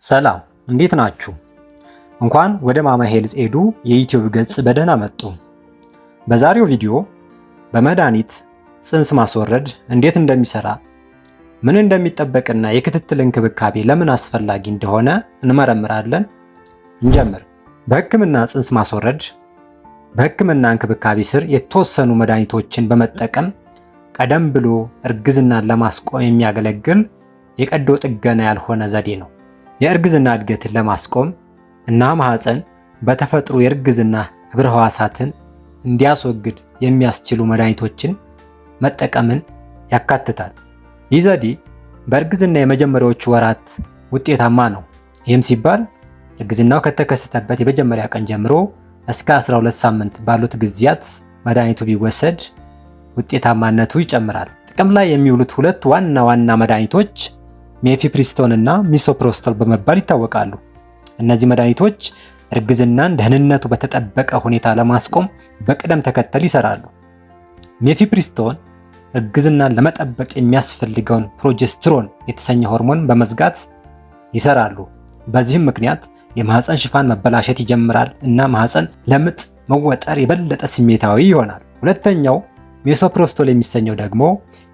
ሰላም እንዴት ናችሁ? እንኳን ወደ ማማ ሄልዝ ኤዱ የዩቲዩብ ገጽ በደህና መጡ። በዛሬው ቪዲዮ በመድኃኒት ጽንስ ማስወረድ እንዴት እንደሚሰራ፣ ምን እንደሚጠበቅና የክትትል እንክብካቤ ለምን አስፈላጊ እንደሆነ እንመረምራለን። እንጀምር። በሕክምና ጽንስ ማስወረድ በሕክምና እንክብካቤ ስር የተወሰኑ መድኃኒቶችን በመጠቀም ቀደም ብሎ እርግዝናን ለማስቆም የሚያገለግል የቀዶ ጥገና ያልሆነ ዘዴ ነው። የእርግዝና እድገትን ለማስቆም እና ማህፀን በተፈጥሮ የእርግዝና ህብረ ህዋሳትን እንዲያስወግድ የሚያስችሉ መድኃኒቶችን መጠቀምን ያካትታል። ይህ ዘዴ በእርግዝና የመጀመሪያዎቹ ወራት ውጤታማ ነው። ይህም ሲባል እርግዝናው ከተከሰተበት የመጀመሪያ ቀን ጀምሮ እስከ 12 ሳምንት ባሉት ጊዜያት መድኃኒቱ ቢወሰድ ውጤታማነቱ ይጨምራል። ጥቅም ላይ የሚውሉት ሁለት ዋና ዋና መድኃኒቶች ሜፊፕሪስቶን እና ሚሶፕሮስቶል በመባል ይታወቃሉ። እነዚህ መድኃኒቶች እርግዝናን ደህንነቱ በተጠበቀ ሁኔታ ለማስቆም በቅደም ተከተል ይሰራሉ። ሜፊፕሪስቶን እርግዝናን ለመጠበቅ የሚያስፈልገውን ፕሮጀስትሮን የተሰኘ ሆርሞን በመዝጋት ይሰራሉ። በዚህም ምክንያት የማህፀን ሽፋን መበላሸት ይጀምራል እና ማህፀን ለምጥ መወጠር የበለጠ ስሜታዊ ይሆናል። ሁለተኛው ሚሶፕሮስቶል የሚሰኘው ደግሞ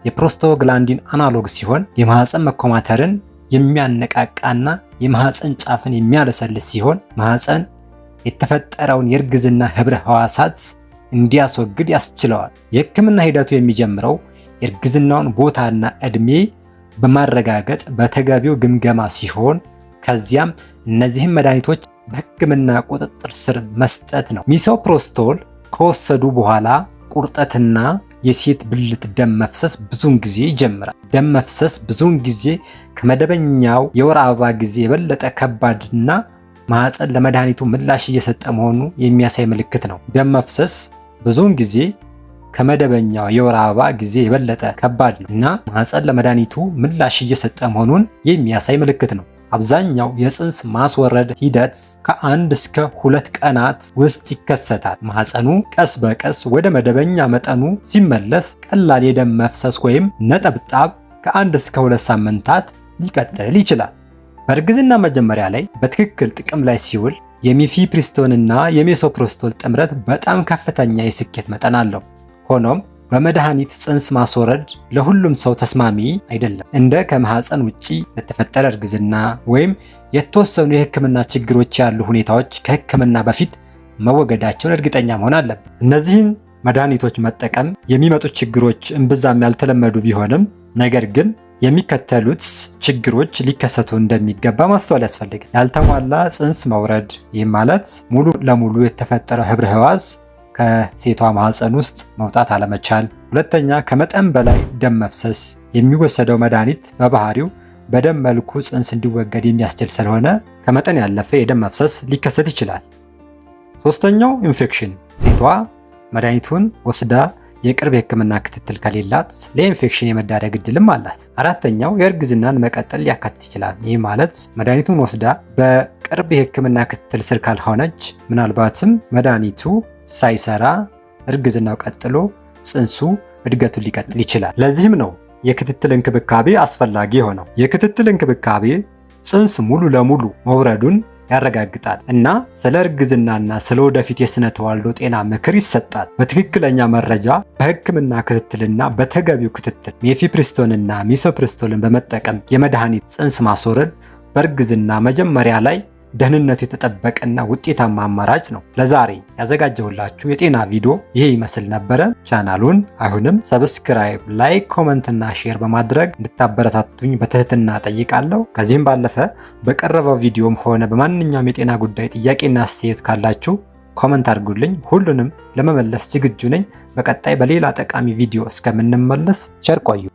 የፕሮስቶግላንዲን አናሎግ ሲሆን የማህፀን መኮማተርን የሚያነቃቃና የማህፀን ጫፍን የሚያለሰልስ ሲሆን ማህፀን የተፈጠረውን የእርግዝና ህብረ ህዋሳት እንዲያስወግድ ያስችለዋል። የህክምና ሂደቱ የሚጀምረው የእርግዝናውን ቦታና ዕድሜ በማረጋገጥ በተገቢው ግምገማ ሲሆን ከዚያም እነዚህም መድኃኒቶች በህክምና ቁጥጥር ስር መስጠት ነው። ሚሶፕሮስቶል ከወሰዱ በኋላ ቁርጠትና የሴት ብልት ደም መፍሰስ ብዙውን ጊዜ ይጀምራል። ደም መፍሰስ ብዙውን ጊዜ ከመደበኛው የወር አበባ ጊዜ የበለጠ ከባድና ማህፀን ለመድኃኒቱ ምላሽ እየሰጠ መሆኑ የሚያሳይ ምልክት ነው። ደም መፍሰስ ብዙውን ጊዜ ከመደበኛው የወር አበባ ጊዜ የበለጠ ከባድ ነው እና ማህፀን ለመድኃኒቱ ምላሽ እየሰጠ መሆኑን የሚያሳይ ምልክት ነው። አብዛኛው የጽንስ ማስወረድ ሂደት ከ1 እስከ 2 ቀናት ውስጥ ይከሰታል። ማህፀኑ ቀስ በቀስ ወደ መደበኛ መጠኑ ሲመለስ ቀላል የደም መፍሰስ ወይም ነጠብጣብ ከ1 እስከ 2 ሳምንታት ሊቀጥል ይችላል። በእርግዝና መጀመሪያ ላይ በትክክል ጥቅም ላይ ሲውል የሚፊፕሪስቶንና የሚሶፕሮስቶል ጥምረት በጣም ከፍተኛ የስኬት መጠን አለው። ሆኖም በመድኃኒት ጽንስ ማስወረድ ለሁሉም ሰው ተስማሚ አይደለም። እንደ ከማህፀን ውጪ ለተፈጠረ እርግዝና ወይም የተወሰኑ የህክምና ችግሮች ያሉ ሁኔታዎች ከህክምና በፊት መወገዳቸውን እርግጠኛ መሆን አለብን። እነዚህን መድኃኒቶች መጠቀም የሚመጡ ችግሮች እምብዛም ያልተለመዱ ቢሆንም ነገር ግን የሚከተሉት ችግሮች ሊከሰቱ እንደሚገባ ማስተዋል ያስፈልጋል። ያልተሟላ ጽንስ መውረድ፣ ይህ ማለት ሙሉ ለሙሉ የተፈጠረው ህብረ ህዋስ ከሴቷ ማህፀን ውስጥ መውጣት አለመቻል። ሁለተኛ ከመጠን በላይ ደም መፍሰስ። የሚወሰደው መድኃኒት በባህሪው በደም መልኩ ጽንስ እንዲወገድ የሚያስችል ስለሆነ ከመጠን ያለፈ የደም መፍሰስ ሊከሰት ይችላል። ሶስተኛው ኢንፌክሽን። ሴቷ መድኃኒቱን ወስዳ የቅርብ የህክምና ክትትል ከሌላት ለኢንፌክሽን የመዳረግ እድልም አላት። አራተኛው የእርግዝናን መቀጠል ሊያካትት ይችላል። ይህ ማለት መድኃኒቱን ወስዳ በቅርብ የህክምና ክትትል ስር ካልሆነች ምናልባትም መድኃኒቱ ሳይሰራ እርግዝናው ቀጥሎ ጽንሱ እድገቱን ሊቀጥል ይችላል። ለዚህም ነው የክትትል እንክብካቤ አስፈላጊ የሆነው። የክትትል እንክብካቤ ጽንስ ሙሉ ለሙሉ መውረዱን ያረጋግጣል እና ስለ እርግዝናና ስለ ወደፊት የስነ ተዋልዶ ጤና ምክር ይሰጣል። በትክክለኛ መረጃ በህክምና ክትትልና በተገቢው ክትትል ሜፊፕሪስቶንና ሚሶፕሮስቶልን በመጠቀም የመድኃኒት ጽንስ ማስወረድ በእርግዝና መጀመሪያ ላይ ደህንነቱ የተጠበቀና ውጤታማ አማራጭ ነው። ለዛሬ ያዘጋጀሁላችሁ የጤና ቪዲዮ ይሄ ይመስል ነበረ። ቻናሉን አሁንም ሰብስክራይብ፣ ላይክ፣ ኮመንት እና ሼር በማድረግ እንድታበረታቱኝ በትህትና ጠይቃለሁ። ከዚህም ባለፈ በቀረበው ቪዲዮም ሆነ በማንኛውም የጤና ጉዳይ ጥያቄና አስተያየት ካላችሁ ኮመንት አድርጉልኝ። ሁሉንም ለመመለስ ዝግጁ ነኝ። በቀጣይ በሌላ ጠቃሚ ቪዲዮ እስከምንመለስ ቸር ቆዩ።